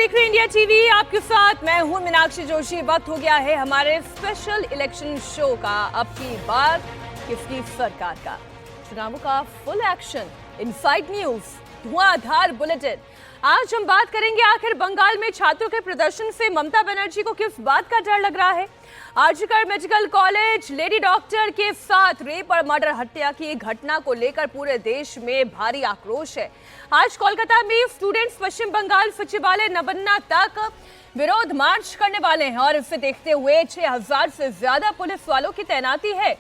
देख रहे हैं इंडिया टीवी, आपके साथ मैं हूं मीनाक्षी जोशी। वक्त हो गया है हमारे स्पेशल इलेक्शन शो का। अब की बात किसकी सरकार का, चुनावों का फुल एक्शन, इनसाइड न्यूज, धुआंधार बुलेटिन। आज हम बात करेंगे आखिर बंगाल में छात्रों के प्रदर्शन से ममता बनर्जी को किस बात का डर लग रहा है। RG Kar medical college lady doctor के साथ रेप और मर्डर हत्या की घटना को लेकर पूरे देश में भारी आक्रोश है। आज कोलकाता में स्टूडेंट्स पश्चिम बंगाल सचिवालय नबन्ना तक विरोध मार्च करने वाले हैं और इसे देखते हुए 6000 से ज्यादा पुलिस वालों की तैनाती है।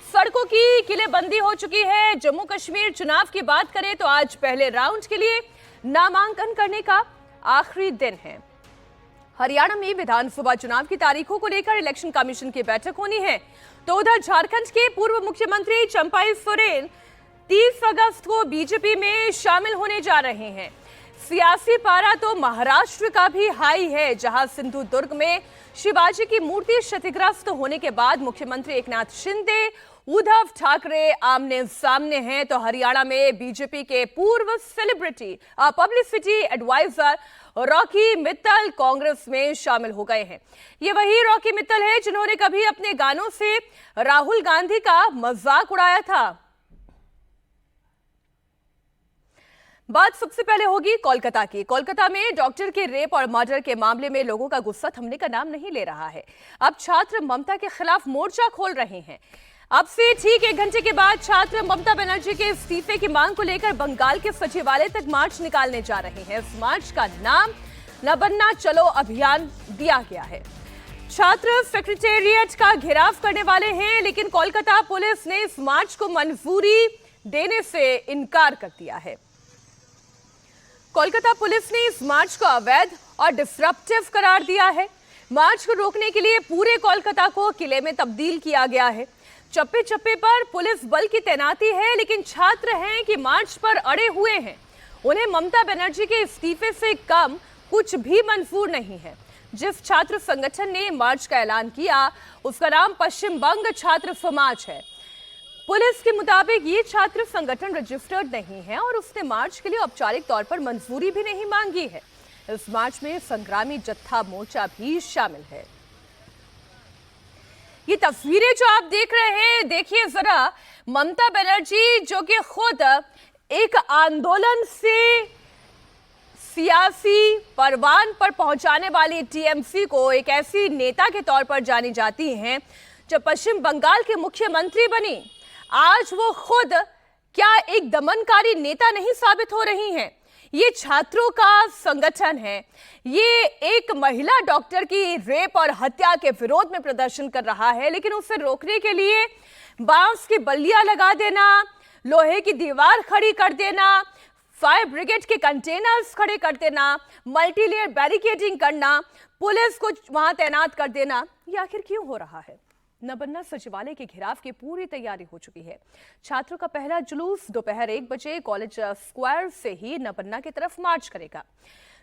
सड़कों की किलेबंदी हो चुकी है। जम्मू कश्मीर चुनाव की बात करें तो आज पहले राउंड के लिए नामांकन करने का आखिरी दिन है। हरियाणा में विधानसभा चुनाव की तारीखों को लेकर इलेक्शन कमीशन की बैठक होनी है। तो उधर झारखंड के पूर्व मुख्यमंत्री चंपाई सोरेन 30 अगस्त को बीजेपी में शामिल होने जा रहे हैं। सियासी पारा तो महाराष्ट्र का भी हाई है, जहां सिंधुदुर्ग में शिवाजी की मूर्ति क्षतिग्रस्त होने के बाद मुख्यमंत्री एकनाथ शिंदे, उद्धव ठाकरे आमने सामने हैं। तो हरियाणा में बीजेपी के पूर्व celebrity publicity adviser Rocky Mittal Congress में शामिल हो गए हैं। ये वही रॉकी मित्तल है जिन्होंने कभी अपने गानों से राहुल गांधी का मजाक उड़ाया था। बात सबसे पहले होगी कोलकाता की। कोलकाता में डॉक्टर के रेप और मर्डर के मामले में लोगों का गुस्सा थमने का नाम नहीं ले रहा है। अब छात्र ममता के खिलाफ मोर्चा खोल रहे हैं। अब से ठीक 1 घंटे के बाद छात्र ममता बनर्जी के इस्तीफे की मांग को लेकर बंगाल के सचिवालय तक मार्च निकालने जा रहे हैं। इस मार्च का नाम नबन्ना चलो अभियान दिया गया है। छात्र सेक्रेटेरिएट का घेराव करने वाले हैं, लेकिन कोलकाता पुलिस ने इस मार्च को मंजूरी देने से इनकार कर दिया है। कोलकाता पुलिस ने इस मार्च को अवैध और डिसरप्टिव करार दिया है। मार्च को रोकने के लिए पूरे कोलकाता को किले में तब्दील किया गया है। चप्पे चप्पे पर पुलिस बल की तैनाती है, लेकिन छात्र हैं कि मार्च पर अड़े हुए हैं। उन्हें ममता बनर्जी के इस्तीफे से कम कुछ भी मंजूर नहीं है। जिस छात्र संगठन ने मार्च का ऐलान किया उसका नाम पश्चिम बंग छात्र समाज है। पुलिस के मुताबिक ये छात्र संगठन रजिस्टर्ड नहीं है और उसने मार्च के लिए औपचारिक तौर पर मंजूरी भी नहीं मांगी है। इस मार्च में संग्रामी जत्था मोर्चा भी शामिल है। ये तस्वीरें जो आप देख रहे हैं, देखिए जरा, ममता बनर्जी जो कि खुद एक आंदोलन से सियासी परवान पर पहुंचाने वाली टीएमसी को एक ऐसी नेता के तौर पर जानी जाती हैं जो पश्चिम बंगाल के मुख्यमंत्री बनी, आज वो खुद क्या एक दमनकारी नेता नहीं साबित हो रही हैं। ये छात्रों का संगठन है। ये एक महिला डॉक्टर की रेप और हत्या के विरोध में प्रदर्शन कर रहा है, लेकिन उसे रोकने के लिए बांस की बल्लियां लगा देना, लोहे की दीवार खड़ी कर देना, फायर ब्रिगेड के कंटेनर्स खड़े कर देना, मल्टीलेयर बैरिकेडिंग करना, पुलिस को वहां तैनात कर देना, ये आखिर क्यों हो रहा है। नबन्ना सचिवालय के घेराव की पूरी तैयारी हो चुकी है। छात्रों का पहला जुलूस दोपहर 1 बजे कॉलेज स्क्वायर से ही नबन्ना की तरफ मार्च करेगा।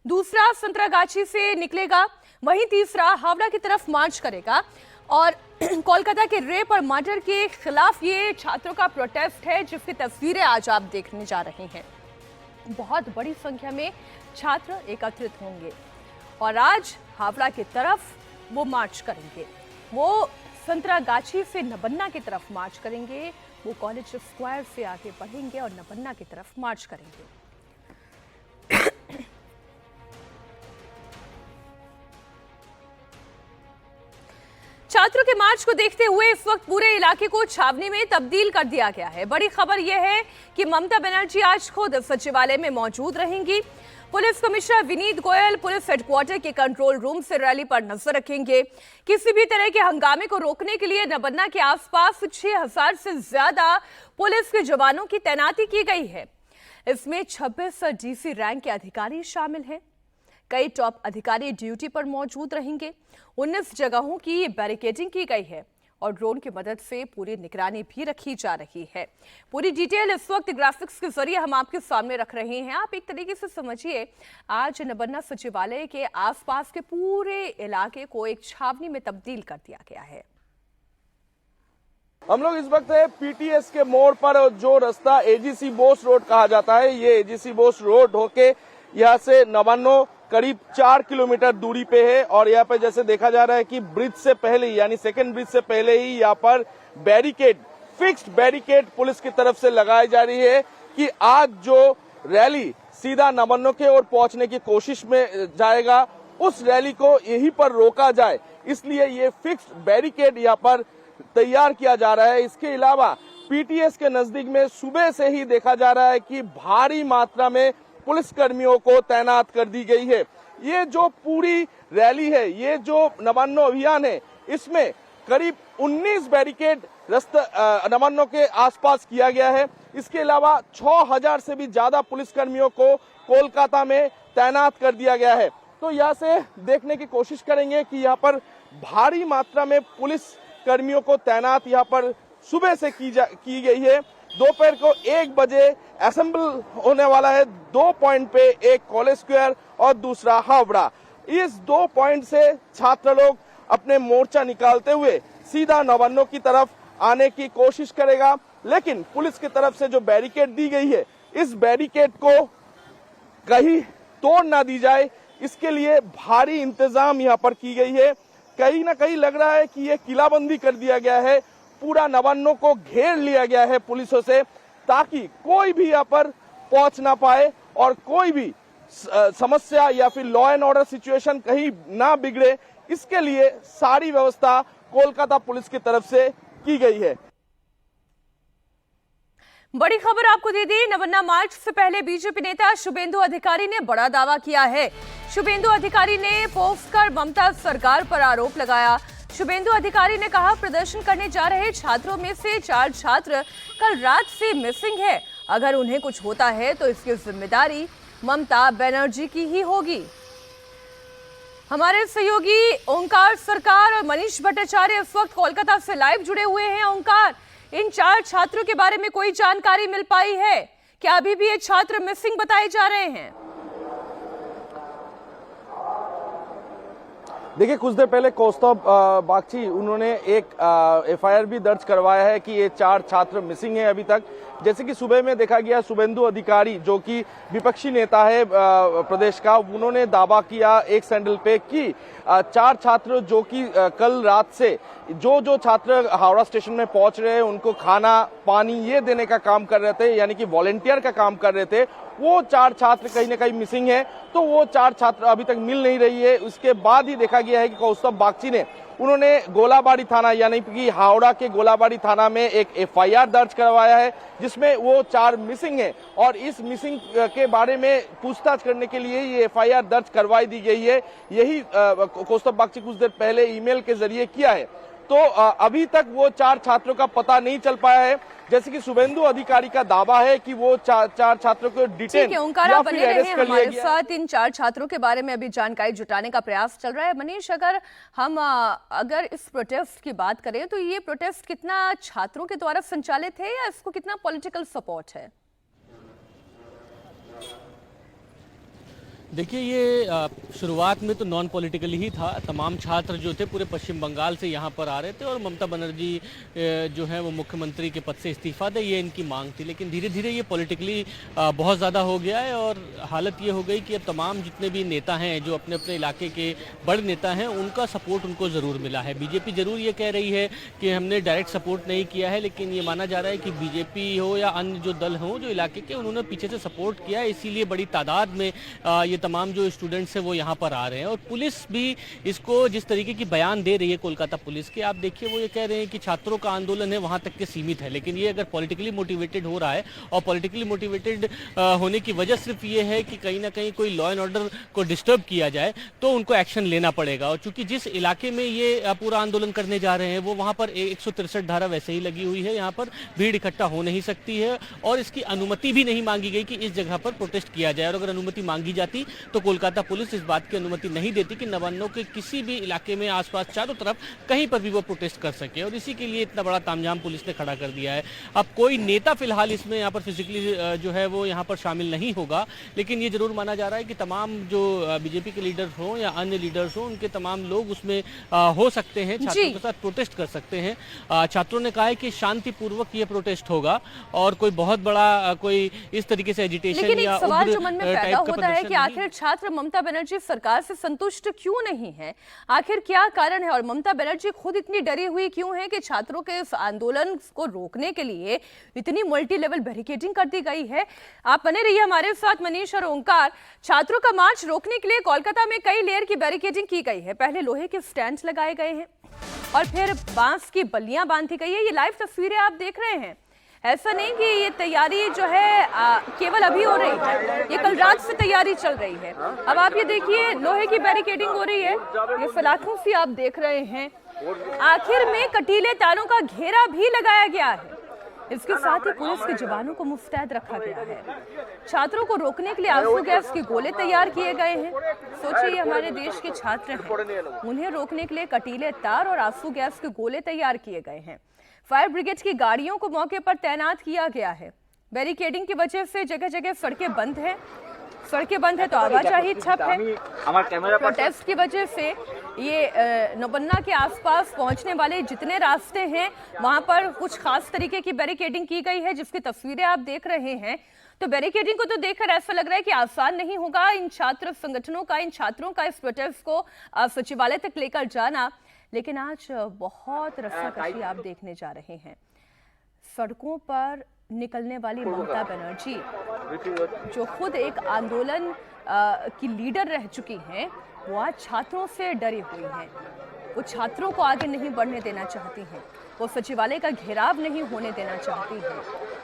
दूसरा संतरागाछी से निकलेगा, वहीं तीसरा हावड़ा की तरफ मार्च करेगा। और कोलकाता के रेप और मर्डर के खिलाफ ये छात्रों का प्रोटेस्ट है, जिसकी तस्वीरें आज आप देखने जा रहे हैं। बहुत बड़ी संख्या में छात्र एकत्रित होंगे और आज हावड़ा की तरफ वो मार्च करेंगे। वो संतरागाछी से नबन्ना की तरफ मार्च करेंगे, वो कॉलेज स्क्वायर से आगे बढ़ेंगे और नबन्ना की तरफ मार्च करेंगे। छात्रों के मार्च को देखते हुए इस वक्त पूरे इलाके को छावनी में तब्दील कर दिया गया है। बड़ी खबर यह है कि ममता बनर्जी आज खुद सचिवालय में मौजूद रहेंगी। Police commissioner Vineet Goyal police headquarter के कंट्रोल रूम से रैली पर नजर रखेंगे। किसी भी तरह के हंगामे को रोकने के लिए नबन्ना के आसपास 6000 से ज्यादा पुलिस के जवानों की तैनाती की गई है। इसमें 26 डीसी रैंक के अधिकारी शामिल हैं। कई टॉप अधिकारी ड्यूटी पर मौजूद रहेंगे। 19 जगहों की बैरिकेडिंग की गई है और ड्रोन की मदद से पूरी निगरानी भी रखी जा रही है। पूरी डिटेल इस वक्त ग्राफिक्स के जरिए हम आपके सामने रख रहे हैं। आप एक तरीके से समझिए, आज नबन्ना सचिवालय के आसपास के पूरे इलाके को एक छावनी में तब्दील कर दिया गया है। हम लोग इस वक्त है पीटीएस के मोड़ पर, जो रास्ता एजीसी बोस रोड कहा जाता है, ये एजीसी बोस रोड होके यहाँ से नवान्नो करीब 4 किलोमीटर दूरी पे है और यहाँ पे जैसे देखा जा रहा है कि ब्रिज से पहले यानी सेकेंड ब्रिज से पहले ही यहाँ पर बैरिकेड, फिक्स्ड बैरिकेड पुलिस की तरफ से लगाई जा रही है कि आज जो रैली सीधा नवान्नों के ओर पहुंचने की कोशिश में जाएगा, उस रैली को यहीं पर रोका जाए, इसलिए ये फिक्स्ड बैरिकेड यहाँ पर तैयार किया जा रहा है। इसके अलावा पीटीएस के नजदीक में सुबह से ही देखा जा रहा है कि भारी मात्रा में पुलिस कर्मियों को तैनात कर दी गई है। ये जो पूरी रैली है, ये जो नवान्न अभियान है, इसमें करीब 19 बैरिकेड नवान्नों के आसपास किया गया है। इसके अलावा 6000 से भी ज्यादा पुलिसकर्मियों को कोलकाता में तैनात कर दिया गया है। तो यहाँ से देखने की कोशिश करेंगे कि यहाँ पर भारी मात्रा में पुलिस कर्मियों को तैनात यहाँ पर सुबह से की गई है। दोपहर को 1 बजे असेंबल होने वाला है 2 पॉइंट पे, एक कॉलेज स्क्वायर और दूसरा हावड़ा। इस 2 पॉइंट से छात्र लोग अपने मोर्चा निकालते हुए सीधा नवान्नों की तरफ आने की कोशिश करेगा, लेकिन पुलिस की तरफ से जो बैरिकेड दी गई है, इस बैरिकेड को कहीं तोड़ ना दी जाए, इसके लिए भारी इंतजाम यहाँ पर की गई है। कहीं ना कहीं लग रहा है कि ये किलाबंदी कर दिया गया है, पूरा नवान्नों को घेर लिया गया है पुलिसों से, ताकि कोई भी यहाँ पर पहुंच ना पाए और कोई भी समस्या या फिर लॉ एंड ऑर्डर सिचुएशन कहीं ना बिगड़े। इसके लिए सारी व्यवस्था कोलकाता पुलिस की तरफ से की गई है। बड़ी खबर आपको दे दी। नवन्ना मार्च से पहले बीजेपी नेता शुभेंदु अधिकारी ने बड़ा दावा किया है। शुभेंदु अधिकारी ने पोस्ट कर ममता सरकार पर आरोप लगाया। शुभेंदु अधिकारी ने कहा, प्रदर्शन करने जा रहे छात्रों में से 4 छात्र कल रात से मिसिंग है। अगर उन्हें कुछ होता है तो इसकी जिम्मेदारी ममता बनर्जी की ही होगी। हमारे सहयोगी ओंकार सरकार और मनीष भट्टाचार्य इस वक्त कोलकाता से लाइव जुड़े हुए हैं। ओंकार, इन 4 छात्रों के बारे में कोई जानकारी मिल पाई है? क्या अभी भी ये छात्र मिसिंग बताए जा रहे हैं? देखिए, कुछ देर पहले कौस्तुभ बागची उन्होंने एक एफआईआर भी दर्ज करवाया है कि ये 4 छात्र मिसिंग हैं अभी तक। जैसे कि सुबह में देखा गया, शुभेंदु अधिकारी जो कि विपक्षी नेता है प्रदेश का, उन्होंने दावा किया एक सैंडल पे कि 4 छात्र जो कि कल रात से जो छात्र हावड़ा स्टेशन में पहुंच रहे हैं उनको खाना पानी ये देने का काम कर रहे थे, यानी कि वॉलेंटियर का काम कर रहे थे, वो 4 छात्र कहीं ना कहीं मिसिंग है। तो वो 4 छात्र अभी तक मिल नहीं रही है। उसके बाद ही देखा गया है कि कौस्तुभ बागची ने उन्होंने गोलाबाड़ी थाना यानी कि हावड़ा के गोलाबाड़ी थाना में एक एफआईआर दर्ज करवाया है, जिसमें वो 4 मिसिंग है और इस मिसिंग के बारे में पूछताछ करने के लिए ये एफआईआर दर्ज करवाई दी गई है। यही कौस्तुभ बागची कुछ देर पहले ईमेल के जरिए किया है। तो अभी तक वो 4 छात्रों का पता नहीं चल पाया है। जैसे कि शुभेंदु अधिकारी का दावा है कि वो 4 छात्रों को डिटेन या फिर अरेस्ट कर लिया गया। साथ इन 4 छात्रों के बारे में अभी जानकारी जुटाने का प्रयास चल रहा है। मनीष, अगर इस प्रोटेस्ट की बात करें तो ये प्रोटेस्ट कितना छात्रों के द्वारा संचालित है या इसको कितना पॉलिटिकल सपोर्ट है? देखिए, ये शुरुआत में तो नॉन पॉलिटिकल ही था। तमाम छात्र जो थे पूरे पश्चिम बंगाल से यहाँ पर आ रहे थे और ममता बनर्जी जो है वो मुख्यमंत्री के पद से इस्तीफा दे, ये इनकी मांग थी। लेकिन धीरे धीरे ये पॉलिटिकली बहुत ज़्यादा हो गया है और हालत ये हो गई कि अब तमाम जितने भी नेता हैं जो अपने अपने इलाके के बड़े नेता हैं, उनका सपोर्ट उनको ज़रूर मिला है। बीजेपी ज़रूर ये कह रही है कि हमने डायरेक्ट सपोर्ट नहीं किया है, लेकिन ये माना जा रहा है कि बीजेपी हो या अन्य जो दल हों जो इलाके के, उन्होंने पीछे से सपोर्ट किया है। इसीलिए बड़ी तादाद में ये तमाम जो स्टूडेंट्स हैं वो यहाँ पर आ रहे हैं। और पुलिस भी इसको जिस तरीके की बयान दे रही है कोलकाता पुलिस के, आप देखिए वो ये कह रहे हैं कि छात्रों का आंदोलन है वहाँ तक के सीमित है, लेकिन ये अगर पॉलिटिकली मोटिवेटेड हो रहा है और पॉलिटिकली मोटिवेटेड होने की वजह सिर्फ ये है कि कहीं ना कहीं कोई लॉ एंड ऑर्डर को डिस्टर्ब किया जाए तो उनको एक्शन लेना पड़ेगा। और चूंकि जिस इलाके में ये पूरा आंदोलन करने जा रहे हैं वो वहाँ पर 163 धारा वैसे ही लगी हुई है, यहाँ पर भीड़ इकट्ठा हो नहीं सकती है और इसकी अनुमति भी नहीं मांगी गई कि इस जगह पर प्रोटेस्ट किया जाए। और अगर अनुमति मांगी जाती तो कोलकाता पुलिस इस बात की अनुमति नहीं देती कि नवान्नों के किसी भी इलाके में आसपास चारों तरफ कहीं पर भी वो प्रोटेस्ट कर सके। और इसी के लिए इतना बड़ा तामझाम पुलिस ने खड़ा कर दिया है। अब कोई नेता फिलहाल इसमें यहाँ पर फिजिकली जो है वो यहाँ पर शामिल नहीं होगा, लेकिन ये जरूर माना जा रहा है कि तमाम जो बीजेपी के लीडर्स हों या अन्य लीडर्स हों, उनके तमाम लोग उसमें हो सकते हैं, छात्रों के साथ प्रोटेस्ट कर सकते हैं। छात्रों ने कहा है कि शांतिपूर्वक ये प्रोटेस्ट होगा और कोई बहुत बड़ा कोई इस तरीके से एजिटेशन या सवाल जो मन में पैदा होता है कि आखिर आखिर छात्र ममता बनर्जी सरकार से संतुष्ट क्यों नहीं है, आखिर क्या कारण है और ममता बनर्जी खुद इतनी डरी हुई क्यों है कि छात्रों के इस आंदोलन को रोकने के लिए इतनी मल्टी लेवल बैरिकेडिंग कर दी गई है। आप बने रहिए हमारे साथ मनीष और ओंकार। छात्रों का मार्च रोकने के लिए कोलकाता में कई लेयर की बैरिकेडिंग की गई है। पहले लोहे के स्टैंड लगाए गए हैं और फिर बांस की बल्लियां बांधी गई है। ये लाइव तस्वीरें आप देख रहे हैं। ऐसा नहीं कि ये तैयारी जो है केवल अभी हो रही है, ये कल रात से तैयारी चल रही है। अब आप ये देखिए, लोहे की बैरिकेडिंग हो रही है, ये सलाखों से आप देख रहे हैं। आखिर में कटीले तारों का घेरा भी लगाया गया है। इसके साथ ही पुलिस के जवानों को मुस्तैद रखा गया है। छात्रों को रोकने के लिए आंसू गैस के गोले तैयार किए गए हैं। सोचिए, हमारे देश के छात्र हैं, उन्हें रोकने के लिए कटीले तार और आंसू गैस के गोले तैयार किए गए हैं। फायर ब्रिगेड की गाड़ियों को मौके पर तैनात किया गया है। बैरिकेडिंग की वजह से जगह जगह सड़कें बंद है। सड़कें बंद है तो आवाजाही ठप है। प्रोटेस्ट की वजह से ये नौबन्ना के आसपास पहुंचने वाले जितने रास्ते हैं वहां पर कुछ खास तरीके की बैरिकेडिंग की गई है, जिसकी तस्वीरें आप देख रहे हैं। तो बैरिकेडिंग को तो देखकर ऐसा लग रहा है कि आसान नहीं होगा इन छात्र संगठनों का, इन छात्रों का इस प्रोटेस्ट को सचिवालय तक लेकर जाना। लेकिन आज बहुत रस्साकशी आप देखने जा रहे हैं। सड़कों पर निकलने वाली ममता बनर्जी, जो खुद एक आंदोलन की लीडर रह चुकी हैं, वो आज छात्रों से डरी हुई हैं। वो छात्रों को आगे नहीं बढ़ने देना चाहती हैं। वो सचिवालय का घेराव नहीं होने देना चाहती हैं।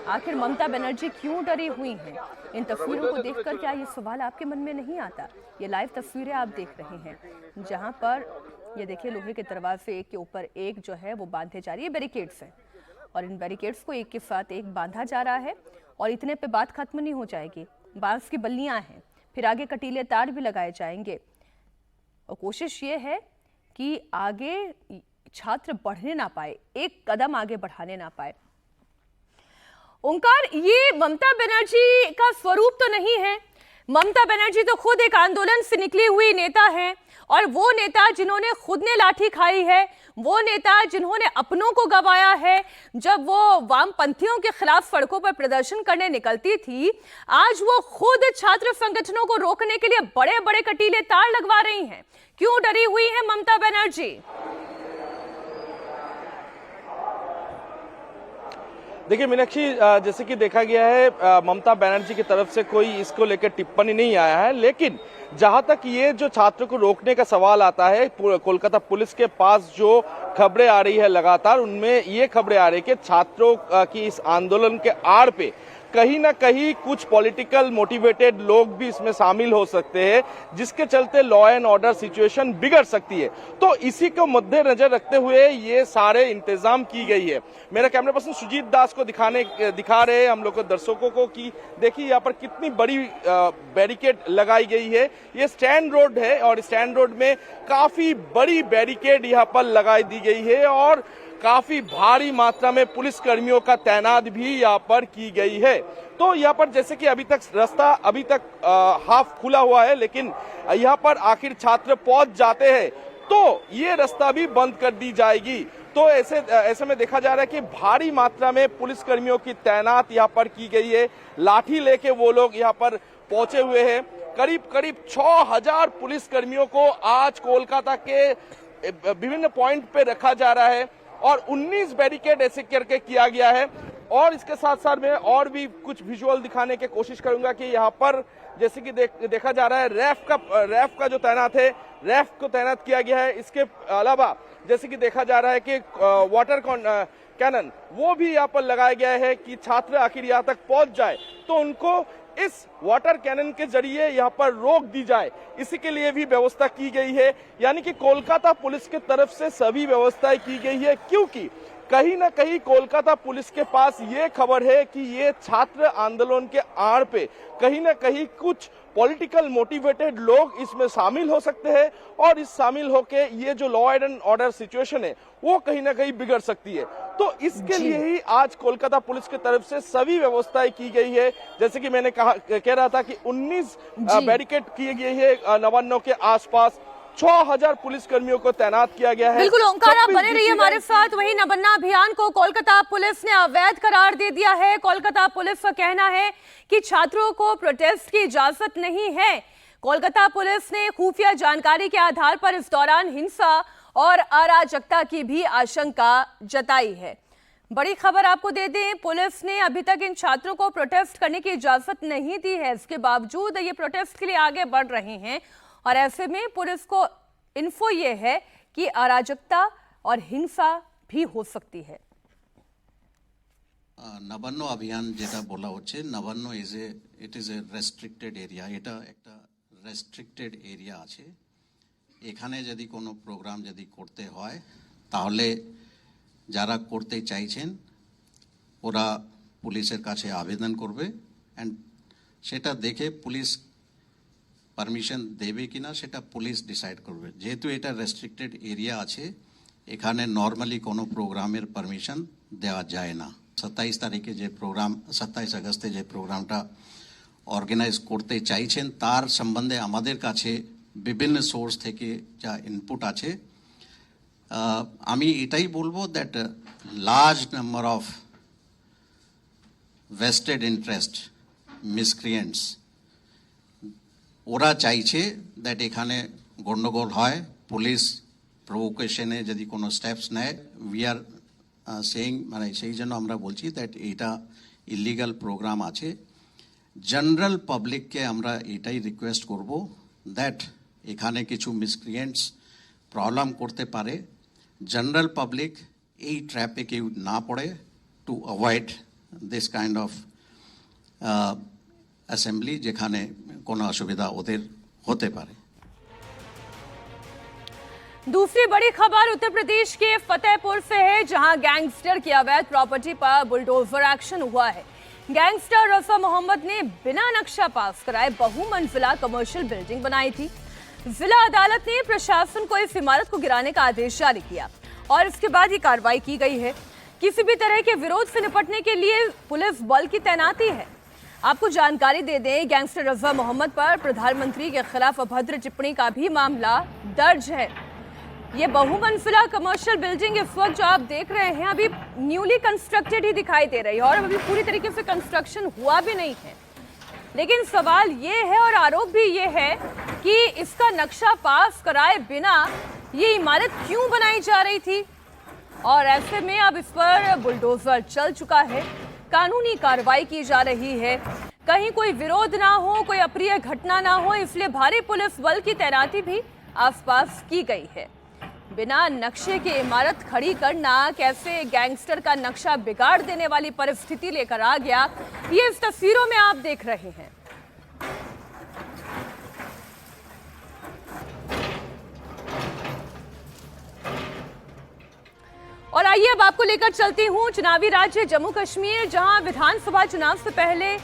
आखिर ममता बनर्जी क्यों डरी हुई हैं? इन तस्वीरों को देखकर क्या ये सवाल आपके मन में नहीं आता? ये लाइव तस्वीरें आप देख रहे हैं, जहां पर ये देखिए लोहे के दरवाजे एक के ऊपर एक जो है वो बांधे जा रही है। बैरिकेड्स हैं और इन बैरिकेड्स को एक के साथ एक बांधा जा रहा है और इतने पे बात खत्म नहीं हो जाएगी। बांस की बल्लियां हैं, फिर आगे कटीले तार भी लगाए जाएंगे और कोशिश ये है कि आगे छात्र बढ़ने ना पाए, एक कदम आगे बढ़ाने ना पाए। ओंकार, ये ममता बनर्जी का स्वरूप तो नहीं है। ममता बनर्जी तो खुद एक आंदोलन से निकली हुई नेता है और वो नेता जिन्होंने खुद ने लाठी खाई है, वो नेता जिन्होंने अपनों को गंवाया है। जब वो वामपंथियों के खिलाफ सड़कों पर प्रदर्शन करने निकलती थी, आज वो खुद छात्र संगठनों को रोकने के लिए बड़े बड़े कटीले तार लगवा रही हैं। क्यों डरी हुई है ममता बनर्जी? देखिए मीनाक्षी, जैसे कि देखा गया है, ममता बनर्जी की तरफ से कोई इसको लेकर टिप्पणी नहीं आया है। लेकिन जहां तक ये जो छात्रों को रोकने का सवाल आता है, कोलकाता पुलिस के पास जो खबरें आ रही है लगातार, उनमें ये खबरें आ रही है कि छात्रों की इस आंदोलन के आड़ पे कहीं ना कहीं कुछ पॉलिटिकल मोटिवेटेड लोग भी इसमें शामिल हो सकते हैं, जिसके चलते लॉ एंड ऑर्डर सिचुएशन बिगड़ सकती है। तो इसी को मद्देनजर रखते हुए ये सारे इंतजाम की गई है। मेरा कैमरा पर्सन सुजीत दास को दिखा रहे हैं हम लोग को, दर्शकों को, कि देखिए यहाँ पर कितनी बड़ी बैरिकेड लगाई गई है। ये स्टैंड रोड है और स्टैंड रोड में काफी बड़ी बैरिकेड यहाँ पर लगाई दी गई है और काफी भारी मात्रा में पुलिस कर्मियों का तैनात भी यहाँ पर की गई है। तो यहाँ पर जैसे कि अभी तक रास्ता हाफ खुला हुआ है, लेकिन यहाँ पर आखिर छात्र पहुंच जाते हैं तो ये रास्ता भी बंद कर दी जाएगी। तो ऐसे में देखा जा रहा है कि भारी मात्रा में पुलिस कर्मियों की तैनात यहाँ पर की गई है। लाठी लेके वो लोग यहाँ पर पहुंचे हुए हैं। करीब 6000 पुलिस कर्मियों को आज कोलकाता के विभिन्न पॉइंट पे रखा जा रहा है और 19 बैरिकेड ऐसे करके किया गया है। और इसके साथ साथ मैं और भी कुछ विजुअल दिखाने की कोशिश करूंगा कि यहाँ पर जैसे कि देखा जा रहा है, रैफ का जो तैनात है, रैफ को तैनात किया गया है। इसके अलावा जैसे कि देखा जा रहा है कि वाटर कैनन वो भी यहाँ पर लगाया गया है कि छात्र आखिर यहाँ तक पहुंच जाए तो उनको इस वाटर कैनन के जरिए यहाँ पर रोक दी जाए, इसी के लिए भी व्यवस्था की गई है। यानी कि कोलकाता पुलिस की तरफ से सभी व्यवस्थाएं की गई है, क्योंकि कहीं ना कहीं कोलकाता पुलिस के पास ये खबर है कि ये छात्र आंदोलन के आड़ पे कहीं ना कहीं कुछ पॉलिटिकल मोटिवेटेड लोग इसमें शामिल हो सकते हैं और इस शामिल होके ये जो लॉ एंड ऑर्डर सिचुएशन है वो कहीं ना कहीं बिगड़ सकती है। तो इसके लिए ही आज कोलकाता पुलिस की तरफ से सभी व्यवस्थाएं की गई है। जैसे कि मैंने कह रहा था कि 19 बैरिकेड किए गए हैं नवान्नों के आसपास, 6000 पुलिस कर्मियों को तैनात किया गया है। बिल्कुल ओंकार, आप बने रहिए हमारे साथ। वहीं नवन्ना अभियान को कोलकाता पुलिस ने अवैध करार दे दिया है। कोलकाता पुलिस का कहना है कि छात्रों को प्रोटेस्ट की इजाजत नहीं है। कोलकाता पुलिस ने खुफिया जानकारी के आधार पर इस दौरान हिंसा और अराजकता की भी आशंका जताई है। बड़ी खबर आपको दे दें, पुलिस ने अभी तक इन छात्रों को प्रोटेस्ट करने की इजाजत नहीं दी है। इसके बावजूद ये प्रोटेस्ट के लिए आगे बढ़ रहे हैं और ऐसे में पुलिस को इन्फो ये है कि अराजकता और हिंसा भी हो सकती है। নবান্ন অভিযান যেটা বলা হচ্ছে, Nabanna it is a restricted area. এটা একটা রেস্ট্রিক্টেড এরিয়া আছে। এখানে যদি কোনো প্রোগ্রাম যদি করতে হয় তাহলে যারা করতে চাইছেন ওরা পুলিশের কাছে আবেদন করবে অ্যান্ড সেটা দেখে পুলিশ পারমিশন দেবে কিনা সেটা পুলিশ ডিসাইড করবে। যেহেতু এটা রেস্ট্রিক্টেড এরিয়া আছে, এখানে নর্মালি কোনো প্রোগ্রামের পারমিশন দেওয়া যায় না। 27 তারিখে যে প্রোগ্রাম, 27 আগস্টে যে প্রোগ্রামটা অর্গানাইজ করতে চাইছেন তার সম্বন্ধে আমাদের কাছে বিভিন্ন সোর্স থেকে যা ইনপুট আছে, আমি এটাই বলবো that large number of vested interest miscreants ওরা চাইছে দ্যাট এখানে গণ্ডগোল হয়, পুলিশ প্রভোকেশনে যদি কোনো স্টেপস নেয়। উই আর সেইং, মানে সেই জন্য আমরা বলছি দ্যাট এটা ইলিগাল প্রোগ্রাম আছে। জেনারেল পাবলিককে আমরা এটাই রিকোয়েস্ট করব দ্যাট এখানে কিছু মিসক্রিয়েন্টস প্রবলেম করতে পারে, জেনারেল পাবলিক এই ট্র্যাপে কেউ না পড়ে to avoid this kind of assembly যেখানে কোনো অসুবিধা ওদের হতে পারে। दूसरी बड़ी खबर उत्तर प्रदेश के फतेहपुर से है, जहां गैंगस्टर की अवैध प्रॉपर्टी पर बुलडोजर एक्शन हुआ है। गैंगस्टर रजा मोहम्मद ने बिना नक्शा पास कराए बहुमंजिला कमर्शियल बिल्डिंग बनाई थी। जिला अदालत ने प्रशासन को इस इमारत को गिराने का आदेश जारी किया और इसके बाद ये कार्रवाई की गई है। किसी भी तरह के विरोध से निपटने के लिए पुलिस बल की तैनाती है। आपको जानकारी दे दें, गैंगस्टर रजा मोहम्मद पर प्रधानमंत्री के खिलाफ अभद्र टिप्पणी का भी मामला दर्ज है। ये बहुमंजिला कमर्शियल बिल्डिंग इस वक्त जो आप देख रहे हैं अभी न्यूली कंस्ट्रक्टेड ही दिखाई दे रही है और अभी पूरी तरीके से कंस्ट्रक्शन हुआ भी नहीं है। लेकिन सवाल ये है और आरोप भी ये है कि इसका नक्शा पास कराए बिना ये इमारत क्यों बनाई जा रही थी और ऐसे में अब इस पर बुलडोजर चल चुका है, कानूनी कार्रवाई की जा रही है। कहीं कोई विरोध ना हो, कोई अप्रिय घटना ना हो, इसलिए भारी पुलिस बल की तैनाती भी आसपास की गई है। बिना नक्शे के इमारत खड़ी करना कैसे गैंगस्टर का नक्शा बिगाड़ देने वाली परिस्थिति लेकर आ गया, ये इस तस्वीरों में आप देख रहे हैं। और आइए अब आपको लेकर चलती हूं चुनावी राज्य जम्मू कश्मीर, जहां विधानसभा चुनाव से पहले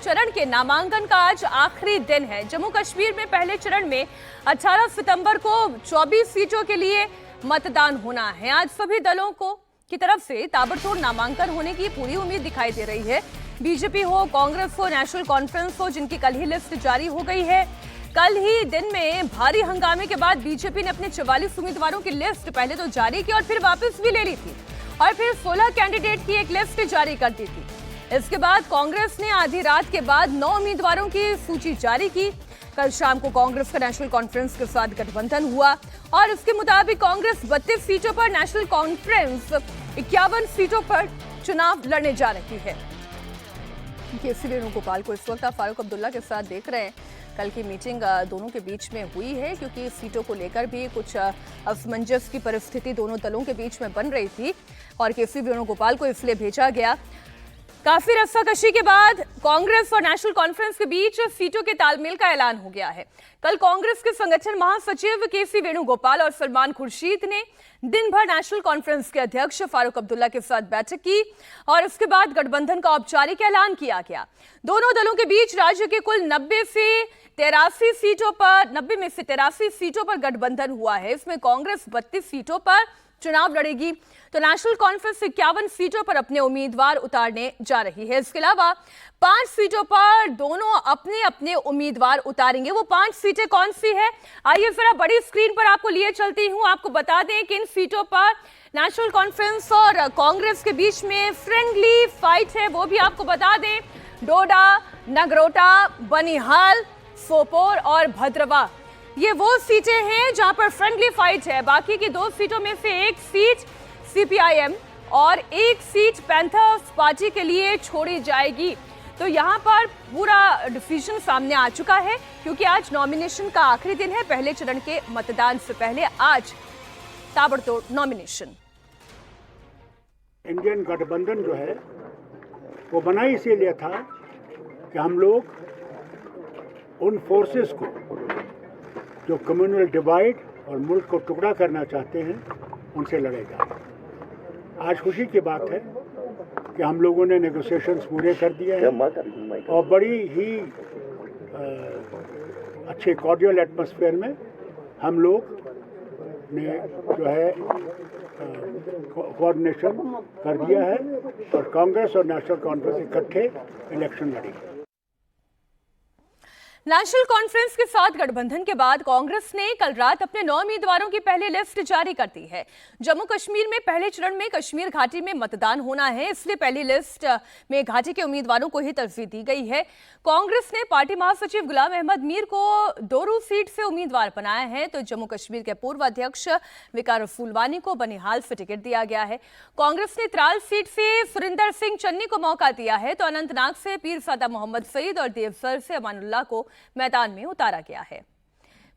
चरण के नामांकन का आज आखिरी दिन है। जम्मू कश्मीर में पहले चरण में 18 सितंबर को 24 सीटों के लिए मतदान होना है। आज सभी दलों की तरफ से ताबड़तोड़ नामांकन होने की पूरी उम्मीद दिखाई दे रही है। बीजेपी हो, कांग्रेस हो, नेशनल कॉन्फ्रेंस हो, जिनकी कल ही लिस्ट जारी हो गई है। कल ही दिन में भारी हंगामे के बाद बीजेपी ने अपने 44 उम्मीदवारों की लिस्ट पहले तो जारी की और फिर वापस भी ले ली थी और फिर 16 कैंडिडेट की एक लिस्ट जारी कर दी थी। इसके बाद कांग्रेस ने आधी रात के बाद 9 उम्मीदवारों की सूची जारी की। कल शाम को कांग्रेस का नेशनल कॉन्फ्रेंस के साथ गठबंधन हुआ और इसके मुताबिक कांग्रेस 32 सीटों पर, नेशनल कॉन्फ्रेंस 51 सीटों पर चुनाव लड़ने जा रही है। केसी वेणुगोपाल को इस वक्त आप फारूक अब्दुल्ला के साथ देख रहे हैं। कल की मीटिंग दोनों के बीच में हुई है क्योंकि सीटों को लेकर भी कुछ असमंजस की परिस्थिति दोनों दलों के बीच में बन रही थी और केसी वेणुगोपाल को इसलिए भेजा गया। काफी रस्साकशी के बाद कांग्रेस और नेशनल कॉन्फ्रेंस के बीच सीटों के तालमेल का ऐलान हो गया है। कल कांग्रेस के संगठन महासचिव केसी वेणुगोपाल और सलमान खुर्शीद ने दिन भर नेशनल कॉन्फ्रेंस के अध्यक्ष फारूक अब्दुल्ला के साथ बैठक की और इसके बाद गठबंधन का औपचारिक ऐलान किया गया। दोनों दलों के बीच राज्य के कुल 90 में से 83 सीटों पर गठबंधन हुआ है। इसमें कांग्रेस 32 सीटों पर चुनाव लड़ेगी तो नेशनल कॉन्फ्रेंस 51 सीटों पर अपने उम्मीदवार उतारने जा रही है। इसके अलावा 5 सीटों पर दोनों अपने अपने उम्मीदवार उतारेंगे। वो 5 सीटें कौन सी है, आइए जरा बड़ी स्क्रीन पर आपको लिए चलती हूं। आपको बता दें कि इन सीटों पर नेशनल कॉन्फ्रेंस और कांग्रेस के बीच में फ्रेंडली फाइट है, वो भी आपको बता दें। डोडा, नगरोटा, बनिहाल, सोपोर और भद्रवा, ये वो सीटें हैं जहां पर फ्रेंडली फाइट है। बाकी की 2 सीटों में से एक सीट सीपीआईएम और एक सीट पैंथर्स पार्टी के लिए छोड़ी जाएगी। तो यहां पर पूरा डिसीजन सामने आ चुका है, क्योंकि आज नॉमिनेशन का आखिरी दिन है। पहले चरण के मतदान से पहले आज ताबड़तोड़ नॉमिनेशन। इंडियन गठबंधन जो है वो बना इसीलिए था कि हम लोग उन फोर्सेस को जो कम्युनल डिवाइड और मुल्क को टुकड़ा करना चाहते हैं उनसे लड़ेगा। आज खुशी की बात है कि हम लोगों ने नेगोशिएशंस पूरे कर दिए हैं और बड़ी ही अच्छे कॉर्डियल एटमॉस्फेयर में हम लोग ने जो है कोऑर्डिनेशन कर दिया है और कांग्रेस और नेशनल कॉन्फ्रेंस इकट्ठे इलेक्शन लड़ेंगे। नेशनल कॉन्फ्रेंस के साथ गठबंधन के बाद कांग्रेस ने कल रात अपने 9 उम्मीदवारों की पहली लिस्ट जारी कर दी है। जम्मू कश्मीर में पहले चरण में कश्मीर घाटी में मतदान होना है, इसलिए पहली लिस्ट में घाटी के उम्मीदवारों को ही तरजीह दी गई है। कांग्रेस ने पार्टी महासचिव गुलाम अहमद मीर को डोरू सीट से उम्मीदवार बनाया है, तो जम्मू कश्मीर के पूर्व अध्यक्ष विकार फूलवानी को बनिहाल से टिकट दिया गया है। कांग्रेस ने त्राल सीट से सुरिंदर सिंह चन्नी को मौका दिया है, तो अनंतनाग से पीरसादा मोहम्मद सईद और देवसर से अमानुल्लाह को मैदान में उतारा गया है।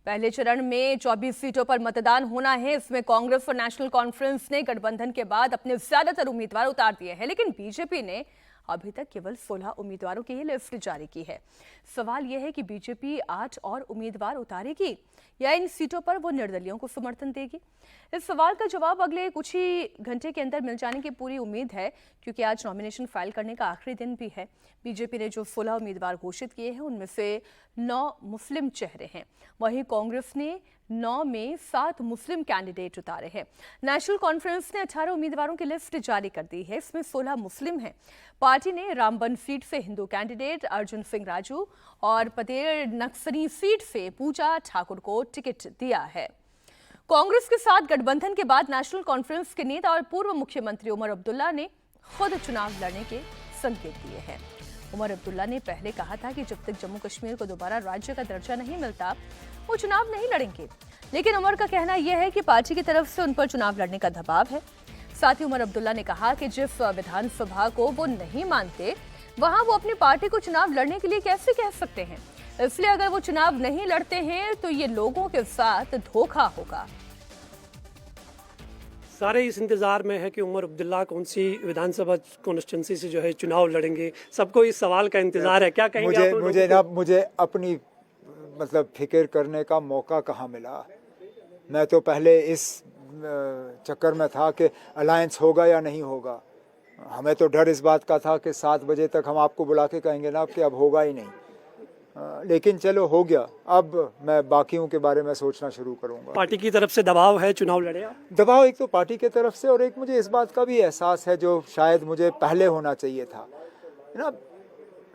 पहले चरण में 24 सीटों पर मतदान होना है। इसमें कांग्रेस और नेशनल कॉन्फ्रेंस ने गठबंधन के बाद अपने ज्यादातर उम्मीदवार उतार दिए हैं, लेकिन बीजेपी ने अभी तक केवल 16 उम्मीदवारों की ही लिस्ट जारी की है। सवाल यह है कि बीजेपी 8 और उम्मीदवार उतारेगी या इन सीटों पर वो निर्दलियों को समर्थन देगी? इस सवाल का जवाब अगले कुछ ही घंटे के अंदर मिल जाने की पूरी उम्मीद है, क्योंकि आज नॉमिनेशन फाइल करने का आखिरी दिन भी है। बीजेपी ने जो 16 उम्मीदवार घोषित किए हैं उनमें से 9 मुस्लिम चेहरे हैं, वहीं कांग्रेस ने 9 में 7 मुस्लिम कैंडिडेट उतारे हैं। नेशनल कॉन्फ्रेंस ने 18 उम्मीदवारों की लिस्ट जारी कर दी है, इसमें 16 मुस्लिम हैं। पार्टी ने रामबन सीट से हिंदू कैंडिडेट अर्जुन सिंह राजू और पतेर नक्सरी सीट से पूजा ठाकुर को टिकट दिया है। कांग्रेस के साथ गठबंधन के बाद नेशनल कॉन्फ्रेंस के नेता और पूर्व मुख्यमंत्री उमर अब्दुल्ला ने खुद चुनाव लड़ने के संकेत दिए हैं। उमर अब्दुल्ला ने पहले कहा था कि जब तक जम्मू कश्मीर को दोबारा राज्य का दर्जा नहीं मिलता वो चुनाव नहीं लड़ेंगे, लेकिन उमर का कहना यह है कि पार्टी की तरफ से उन पर चुनाव लड़ने का दबाव है। साथ ही उमर अब्दुल्ला ने कहा कि जिस विधानसभा को वो नहीं मानते वहां वो अपनी पार्टी को चुनाव लड़ने के लिए कैसे कह सकते हैं, इसलिए अगर वो चुनाव नहीं लड़ते हैं तो ये लोगों के साथ धोखा होगा। सारे इस इंतज़ार में है कि उमर अब्दुल्ला कौन सी विधानसभा कॉन्स्टिट्यूंसी से जो है चुनाव लड़ेंगे। सबको इस सवाल का इंतजार है, क्या कहेंगे? मुझे अपनी मतलब फिक्र करने का मौका कहाँ मिला। मैं तो पहले इस चक्कर में था कि अलायंस होगा या नहीं होगा। हमें तो डर इस बात का था कि 7 बजे तक हम आपको बुला के कहेंगे ना कि अब होगा ही नहीं, लेकिन चलो हो गया। अब मैं बाकियों के बारे में सोचना शुरू करूंगा। पार्टी की तरफ से दबाव है, चुनाव लड़े? दबाव एक तो पार्टी की तरफ से और एक मुझे इस बात का भी एहसास है जो शायद मुझे पहले होना चाहिए था ना।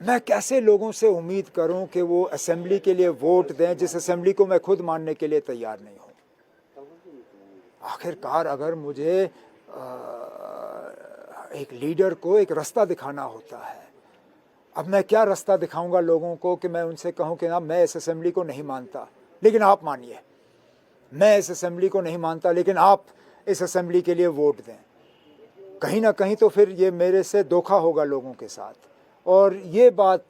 मैं कैसे लोगों से उम्मीद करूं कि वो असेंबली के लिए वोट दें जिस असेंबली को मैं खुद मानने के लिए तैयार नहीं हूं। आखिरकार अगर मुझे एक लीडर को एक रास्ता दिखाना होता है, अब मैं क्या रास्ता दिखाऊंगा लोगों को कि मैं उनसे कहूं कि ना मैं इस असेंबली को नहीं मानता लेकिन आप मानिए, मैं इस असेंबली को नहीं मानता लेकिन आप इस असेंबली के लिए वोट दें। कहीं ना कहीं तो फिर ये मेरे से धोखा होगा लोगों के साथ, और ये बात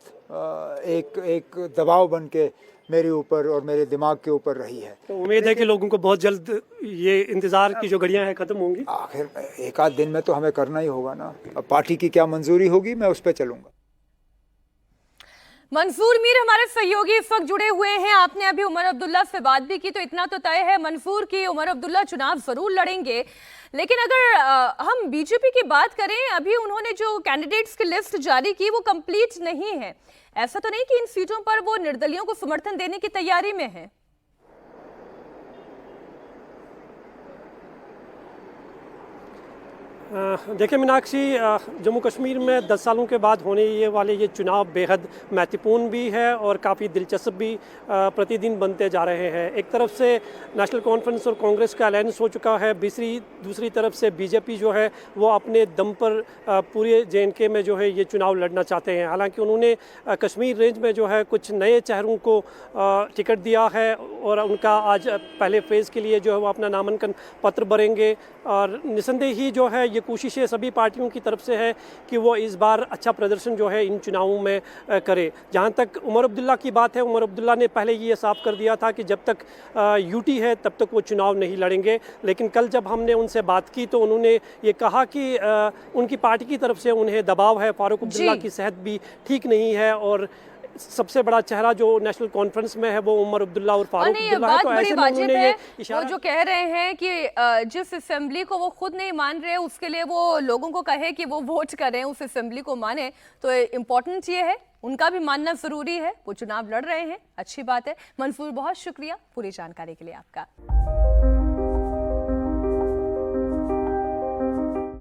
एक दबाव बन के मेरे ऊपर और मेरे दिमाग के ऊपर रही है। तो उम्मीद है कि लोगों को बहुत जल्द ये इंतजार की जो घड़ियां हैं खत्म होंगी। आखिर एक आध दिन में तो हमें करना ही होगा ना। अब पार्टी की क्या मंजूरी होगी मैं उस पर चलूंगा। मंसूर मीर हमारे सहयोगी इस वक्त जुड़े हुए हैं। आपने अभी उमर अब्दुल्ला से बात भी की, तो इतना तो तय है मंसूर की उमर अब्दुल्ला चुनाव जरूर लड़ेंगे, लेकिन अगर हम बीजेपी की बात करें, अभी उन्होंने जो कैंडिडेट्स की लिस्ट जारी की वो कंप्लीट नहीं है। ऐसा तो नहीं कि इन सीटों पर वो निर्दलियों को समर्थन देने की तैयारी में है? देखिए मीनाक्षी, जम्मू कश्मीर में 10 सालों के बाद होने ये वाले ये चुनाव बेहद महत्वपूर्ण भी है और काफ़ी दिलचस्प भी प्रतिदिन बनते जा रहे हैं। एक तरफ से नेशनल कॉन्फ्रेंस और कांग्रेस का अलायंस हो चुका है, दूसरी तरफ से बीजेपी जो है वो अपने दम पर पूरे JNK में जो है ये चुनाव लड़ना चाहते हैं। हालांकि उन्होंने कश्मीर रेंज में जो है कुछ नए चेहरों को टिकट दिया है और उनका आज पहले फेज़ के लिए जो है वो अपना नामांकन पत्र भरेंगे और निसंदेह ही जो है ये कोशिशें सभी पार्टियों की तरफ से है कि वो इस बार अच्छा प्रदर्शन जो है इन चुनावों में करे। जहाँ तक उमर अब्दुल्ला की बात है, उमर अब्दुल्ला ने पहले ये साफ कर दिया था कि जब तक UT है तब तक वो चुनाव नहीं लड़ेंगे, लेकिन कल जब हमने उनसे बात की तो उन्होंने ये कहा कि उनकी पार्टी की तरफ से उन्हें दबाव है, फारूक अब्दुल्ला की सेहत भी ठीक नहीं है और सबसे बड़ा चेहरा जो नेशनल कॉन्फ्रेंस में है वो उमर अब्दुल्ला और फारूक अब्दुल्ला है। तो ऐसे में उन्होंने ये वो जो कह रहे हैं कि जिस असेंबली को वो खुद नहीं मान रहे उसके लिए वो लोगों को कहे कि वो वोट करें, उस असेंबली को माने, तो इम्पोर्टेंट ये है, उनका भी मानना जरूरी है। वो चुनाव लड़ रहे हैं, अच्छी बात है। मंसूर, बहुत शुक्रिया पूरी जानकारी के लिए आपका।